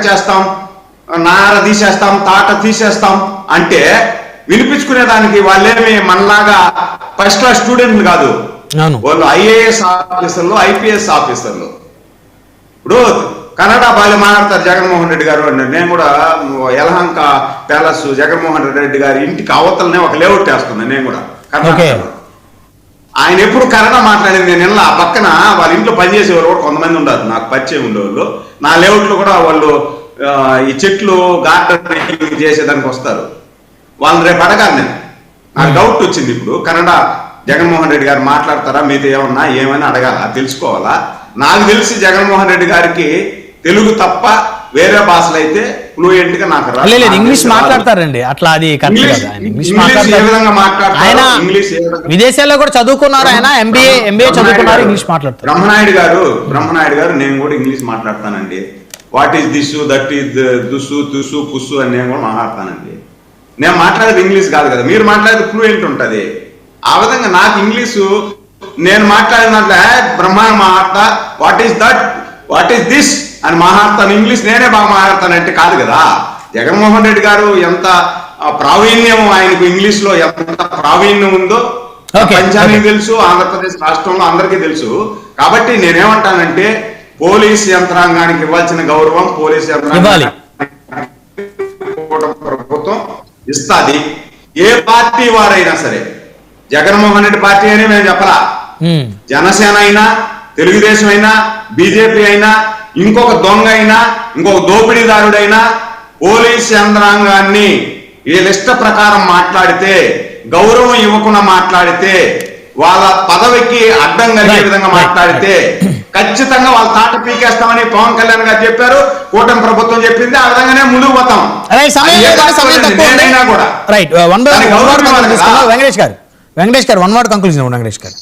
చేస్తాం, నార తీసేస్తాం, తాట తీసేస్తాం అంటే వినిపించుకునేదానికి వాళ్ళేమి మనలాగా ఫస్ట్ క్లాస్ స్టూడెంట్ కాదు. వాళ్ళు ఐఏఎస్ ఆఫీసర్లు, ఐపీఎస్ ఆఫీసర్లు. ఇప్పుడు కన్నడ బాగా మాట్లాడతారు జగన్మోహన్ రెడ్డి గారు అన్నారు. నేను కూడా యలహంక ప్యాలెస్ జగన్మోహన్ రెడ్డి గారి ఇంటికి అవతలనే ఒక లేఅవుట్ వేస్తున్నాను. నేను కూడా కర్ణాటకలో ఆయన ఎప్పుడు కన్నడ మాట్లాడింది నేను ఆ పక్కన వాళ్ళ ఇంట్లో పనిచేసేవారు కూడా కొంతమంది ఉండరు, నాకు పరిచయం ఉండేవాళ్ళు. నా లేఅవుట్లో కూడా వాళ్ళు ఈ చెట్లు గార్డెన్ చేసేదానికి వస్తారు. వాళ్ళని రేపు అడగాలి. నేను నాకు డౌట్ వచ్చింది. ఇప్పుడు కన్నడ జగన్మోహన్ రెడ్డి గారు మాట్లాడతారా, మీతో ఏమైనా అడగాలా, తెలుసుకోవాలా. నాకు తెలిసి జగన్మోహన్ రెడ్డి గారికి తెలుగు తప్ప వేరే భాషలు అయితే ఫ్లూయెంట్ గా నాకు రాదు. ఇంగ్లీష్ మాట్లాడతారండి, అట్లా అది ఇంగ్లీష్ మాట్లాడతారు. విదేశాల్లో కూడా చదువుకున్నారు, ఆయన ఎంబీఏ చదువుకున్నారు, ఇంగ్లీష్ మాట్లాడతారు. బ్రహ్మనాయుడు గారు నేను కూడా ఇంగ్లీష్ మాట్లాడతానండి. What is this, that is దుసు తుసు పుస్సు అని నేను కూడా మాట్లాడతానండి. నేను మాట్లాడేది ఇంగ్లీష్ కాదు కదా, మీరు మాట్లాడేది ఫ్లూయెంట్ ఉంటది. ఆ విధంగా నాకు ఇంగ్లీషు నేను మాట్లాడినట్లే బ్రహ్మాండ మాట్లాడతా. What is that, what is this అని మాట్లాడతాను. ఇంగ్లీష్ నేనే బాగా మాట్లాడతానంటే కాదు కదా. జగన్మోహన్ రెడ్డి గారు ఎంత ప్రావీణ్యం, ఆయనకు ఇంగ్లీష్ లో ఎంత ప్రావీణ్యం ఉందో పంచానికి తెలుసు, ఆంధ్రప్రదేశ్ రాష్ట్రంలో అందరికీ తెలుసు. కాబట్టి నేనేమంటానంటే పోలీస్ యంత్రాంగానికి ఇవ్వాల్సిన గౌరవం పోలీస్ యంత్రాంగానికి ప్రభుత్వం ఇస్తాది. ఏ పార్టీ వారైనా సరే, జగన్మోహన్ రెడ్డి పార్టీ అని మేము చెప్పలా, జనసేన అయినా, తెలుగుదేశం అయినా, బీజేపీ అయినా, ఇంకొక దొంగ అయినా, ఇంకొక దోపిడీదారుడైనా పోలీస్ యంత్రాంగాన్ని వీళ్ళ ఇష్ట ప్రకారం మాట్లాడితే, గౌరవం ఇవ్వకుండా మాట్లాడితే, వాళ్ళ పదవికి అడ్డం కలిగే విధంగా మాట్లాడితే ఖచ్చితంగా వాళ్ళ తాట పీకేస్తామని పవన్ కళ్యాణ్ గారు చెప్పారు, కూటమి ప్రభుత్వం చెప్పింది. ఆ విధంగానే ముందుకు పోతాం. వెంకటేష్ గారు 1 వర్డ్ కంక్లూజన్. వెంకటేష్ గారు